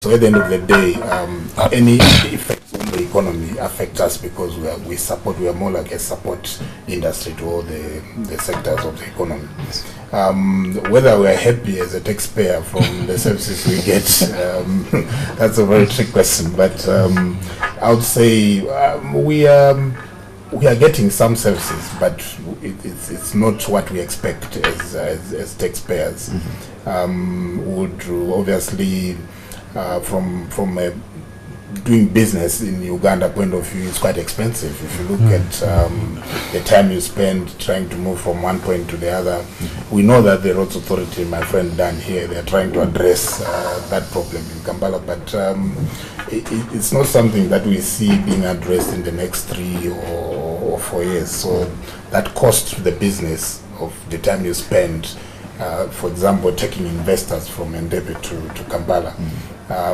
So at the end of the day, any effects on the economy affect us because we are more like a support industry to all the sectors of the economy. Whether we are happy as a taxpayer from the services we get, that's a very tricky question. But I would say we are getting some services, but it's not what we expect as taxpayers. Would obviously from doing business in Uganda point of view, it's quite expensive. If you look at the time you spend trying to move from one point to the other, we know that the Roads Authority, my friend Dan here, they're trying to address that problem in Kampala, but it's not something that we see being addressed in the next 3 or 4 years. So that cost to the business of the time you spend, for example, taking investors from Entebbe to Kampala,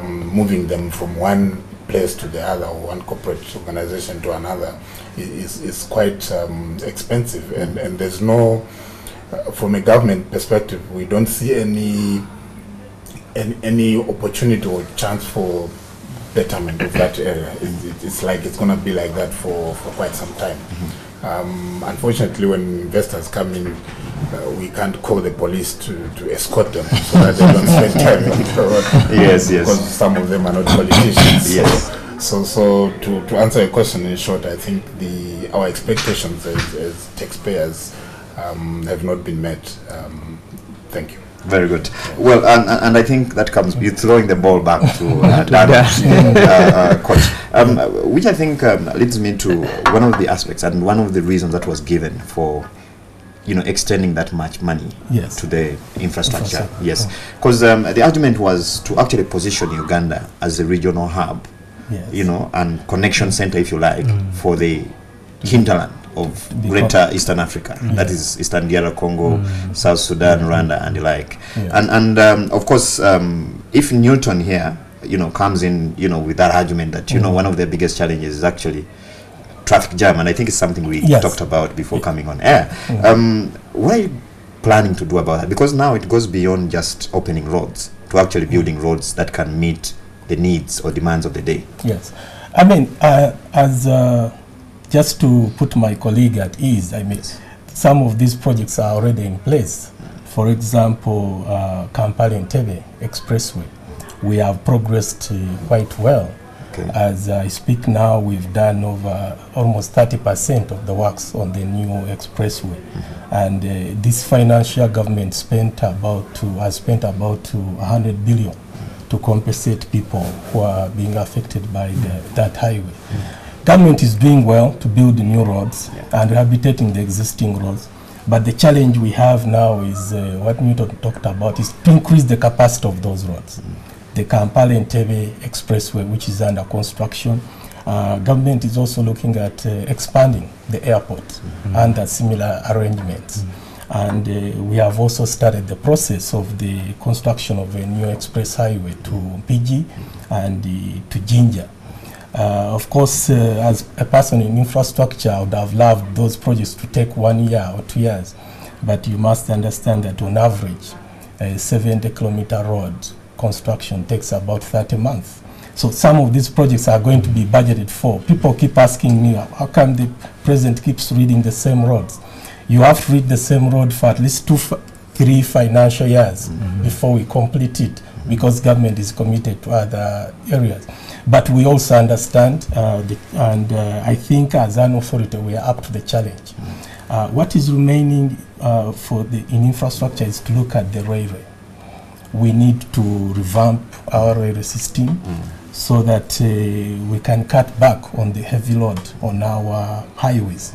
moving them from one place to the other, or one corporate organization to another, is quite expensive. And there's no, from a government perspective, we don't see any opportunity or chance for betterment of that area. It's like it's going to be like that for quite some time. Unfortunately, when investors come in, we can't call the police to escort them so that they don't spend time on the road. Yes. Because some of them are not politicians. Yes. So to answer your question in short, I think our expectations as taxpayers have not been met. Thank you. Very good. Well, and I think that comes, you're throwing the ball back to Dan, Coach, which I think leads me to one of the aspects and one of the reasons that was given for, extending that much money to the infrastructure. Yes, because the argument was to actually position Uganda as a regional hub, and connection center, if you like, for the hinterland of greater Eastern Africa, that is Eastern DR Congo, South Sudan, Rwanda, and the like. And of course, if Newton here, comes in, with that argument that, one of the biggest challenges is actually traffic jam, and I think it's something we talked about before coming on air. What are you planning to do about that? Because now it goes beyond just opening roads to actually building roads that can meet the needs or demands of the day. Yes. I mean, just to put my colleague at ease, I mean, some of these projects are already in place. For example, Kampala-Entebbe Expressway, we have progressed quite well. As I speak now, we've done over almost 30% of the works on the new expressway. And this financial government has spent about 100 billion to compensate people who are being affected by that highway. Government is doing well to build new roads and rehabilitating the existing roads. But the challenge we have now is what Newton talked about, is to increase the capacity of those roads. The Kampala-Entebbe Expressway, which is under construction, government is also looking at expanding the airport under similar arrangements. And we have also started the process of the construction of a new express highway to PG and to Jinja. Of course, as a person in infrastructure, I would have loved those projects to take 1 year or 2 years. But you must understand that on average, a 70-kilometer road construction takes about 30 months. So some of these projects are going to be budgeted for. People keep asking me, how come the president keeps reading the same roads? You have to read the same road for at least 2-3 financial years before we complete it, because government is committed to other areas. But we also understand, and I think as an authority, we are up to the challenge. What is remaining in infrastructure is to look at the railway. We need to revamp our railway system so that we can cut back on the heavy load on our highways.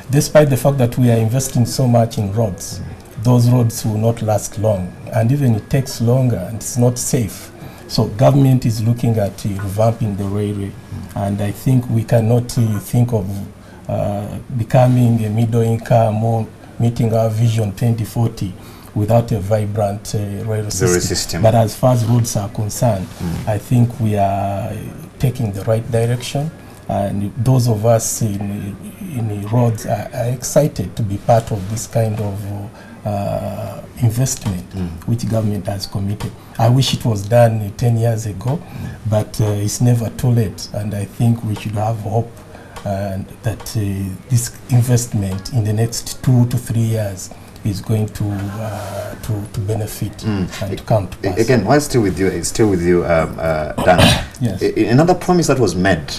Despite the fact that we are investing so much in roads, those roads will not last long, and even it takes longer and it's not safe. So government is looking at revamping the railway, and I think we cannot think of becoming a middle income or meeting our vision 2040 without a vibrant railway system. But as far as roads are concerned, I think we are taking the right direction, and those of us in roads are excited to be part of this kind of investment which government has committed. I wish it was done 10 years ago, but it's never too late, and I think we should have hope that this investment in the next 2 to 3 years is going to benefit and to come to pass. Again, while still with you, Dan. Yes. Another promise that was made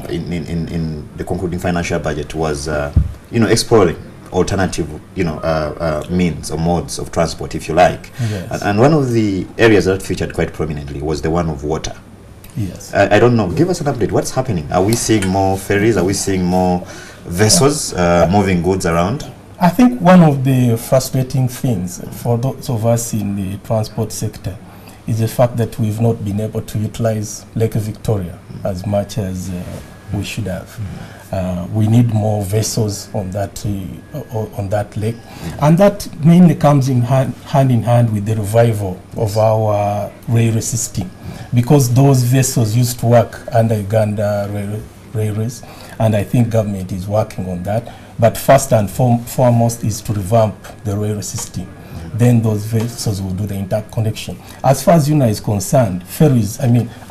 in the concluding financial budget was, exploring alternative, means or modes of transport, if you like. Yes. And one of the areas that featured quite prominently was the one of water. Yes. I don't know. Give us an update. What's happening? Are we seeing more ferries? Are we seeing more vessels moving goods around? I think one of the frustrating things for those of us in the transport sector is the fact that we've not been able to utilize Lake Victoria as much as we should have. We need more vessels on that lake, and that mainly comes in hand in hand with the revival of our railway system, because those vessels used to work under Uganda railways, and I think government is working on that. But first and foremost is to revamp the railway system. Then those vessels will do the interconnection. As far as UNA is concerned, ferries,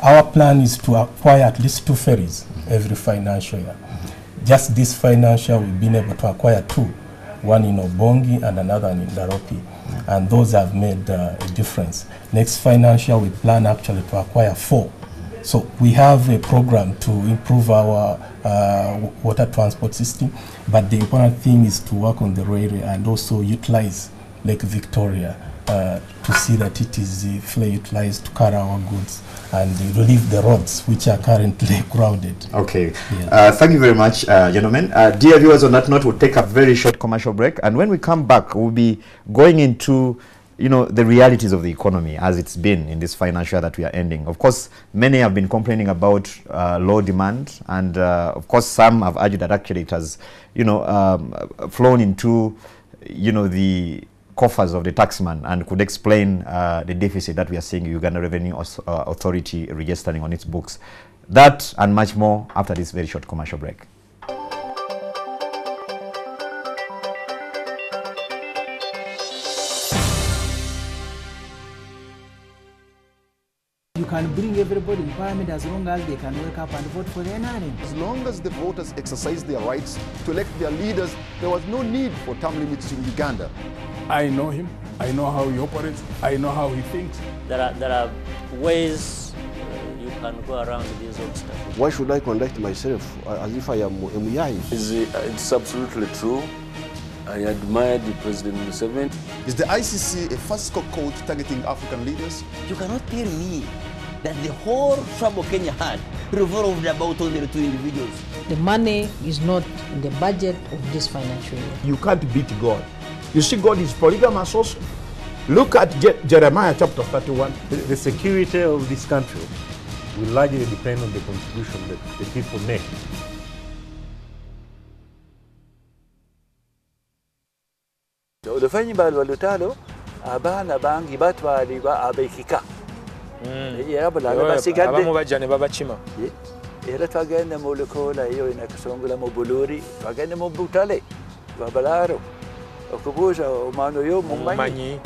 our plan is to acquire at least 2 ferries every financial year. Just this financial, we've been able to acquire 2, one in Obongi and another in Laropi. And those have made a difference. Next financial, we plan actually to acquire 4. So we have a program to improve our water transport system, but the important thing is to work on the railway and also utilize Lake Victoria to see that it is fully utilized to carry our goods and relieve the roads which are currently crowded. Okay. Yeah. Thank you very much, gentlemen. Dear viewers, on that note, we'll take a very short commercial break, and when we come back, we'll be going into the realities of the economy as it's been in this financial year that we are ending. Of course, many have been complaining about low demand, and of course, some have argued that actually it has, flown into, the coffers of the taxman, and could explain the deficit that we are seeing Uganda Revenue Authority registering on its books. That and much more after this very short commercial break. You can bring everybody in parliament as long as they can wake up and vote for the NRM. As long as the voters exercise their rights to elect their leaders, there was no need for term limits in Uganda. I know him. I know how he operates. I know how he thinks. There are ways you can go around these obstacles. Why should I conduct myself as if I am Muyai? It's absolutely true. I admired the President Museveni. Is the ICC a fiscal code targeting African leaders? You cannot tell me that the whole trouble Kenya had revolved about only 2 individuals. The money is not in the budget of this financial year. You can't beat God. You see, God is polygamous also. Look at Jeremiah chapter 31. The security of this country will largely depend on the contribution that the people make. oluvannyuma lwa lutalo abaana bangi batwalibwa ab'ekika era bulala basigadde abamu bajja ne babakima era twagenda mu Lukola eyo ina Kasongola mu Buluri twagenda mu Butale Babalaaro okubuuza omwana oyo mumanyi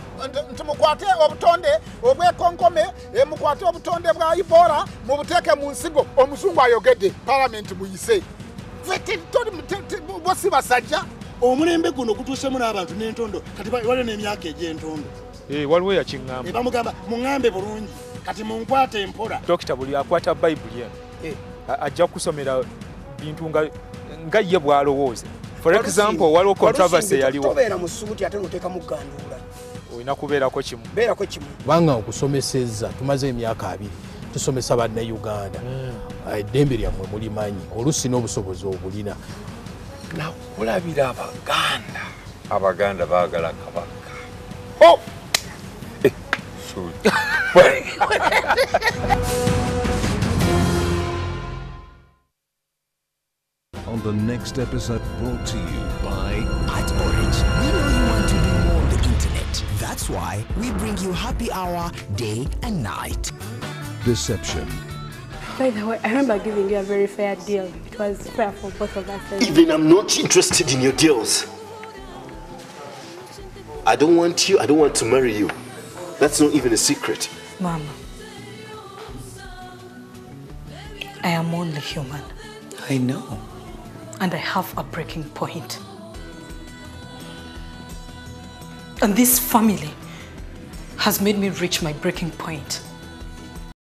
nti mukwate obutonde obwekonkome mukwate obutonde bwa Ebola mubuteeke mu nsigo omuzungu ayogedde palamenti muyise bosi basajja omulembe guno gutuusemu n'abantu n'entondo kati waliwo n'emyaka egy'entondo waliwo yakiŋŋamba bamugamba muŋŋambe bulungi kati munkwate empola dokita buli akwata bayibuli eno ajja kusomera bintu nga ye bw'alowooza. For example, waliwo controversy yaliwo tobeera mu ssuuti ate n'oteeka mu gganduula olina kubeerako kimu kubanga okusomesezza tumaze emyaka 2 tusomesa bannayuganda eddembe lyammwe mulimanyi oluusi n'obusobozi obulina nakulabira abaganda baagala kabaka On the next episode, brought to you by At Orange, we know you want to do more on the internet. That's why we bring you happy hour day and night. Deception. By the way, I remember giving you a very fair deal. It was fair for both of us. Even I'm not interested in your deals. I don't want to marry you. That's not even a secret. Mama, I am only human. I know. And I have a breaking point. And this family has made me reach my breaking point.